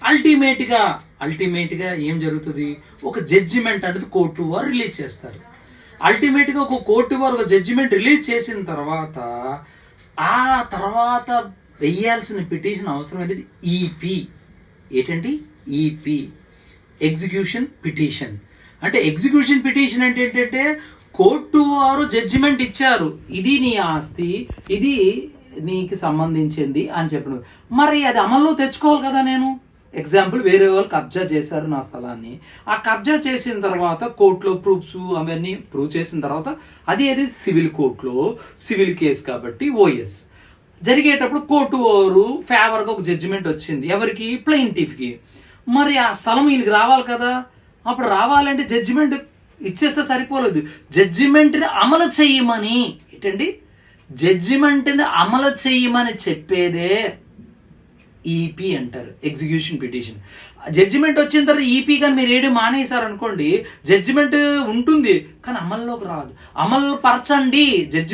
Ultimate గా ఏం జరుగుతుంది? ఒక జడ్జిమెంట్ అనేది కోర్టు వారు రిలీజ్ చేస్తారు. అల్టిమేట్ గా ఒక కోర్టు వారు ఒక జడ్జిమెంట్ రిలీజ్ చేసిన తర్వాత ఆ తర్వాత వెయ్యాల్సిన పిటిషన్ అవసరం ఏంటంటే ఈపీ. ఏంటండి? EP, execution petition. అంటే ఎగ్జిక్యూషన్ పిటిషన్ అంటే ఏంటంటే కోర్టు వారు జడ్జిమెంట్ ఇచ్చారు, ఇది నీ ఆస్తి, ఇది నీకు సంబంధించింది అని చెప్పిన, మరి అది అమల్లో తెచ్చుకోవాలి కదా. నేను ఎగ్జాంపుల్, వేరే వాళ్ళు కబ్జా చేశారు నా స్థలాన్ని, ఆ కబ్జా చేసిన తర్వాత కోర్టులో ప్రూఫ్స్ అవన్నీ ప్రూవ్ చేసిన తర్వాత అది సివిల్ కోర్టులో సివిల్ కేసు కాబట్టి ఓఎస్ జరిగేటప్పుడు కోర్టు వారు ఫేవర్గా ఒక జడ్జిమెంట్ వచ్చింది. ఎవరికి? ప్లెయింటిఫ్కి. మరి ఆ స్థలం వీళ్ళకి రావాలి కదా. అప్పుడు రావాలంటే జడ్జిమెంట్ ఇచ్చేస్తే సరిపోలేదు, జడ్జిమెంట్ని అమలు చెయ్యమని. ఏంటండి? జడ్జిమెంట్ని అమలు చెయ్యమని చెప్పేదే ఈపీ అంటారు, ఎగ్జిక్యూషన్ పిటిషన్. జడ్జిమెంట్ వచ్చిన తర్వాత ఈపీ కానీ మీరు ఏడు మానేశారు అనుకోండి, జడ్జిమెంట్ ఉంటుంది కానీ అమల్లోకి రాదు. అమలు పరచండి జడ్జిమెంట్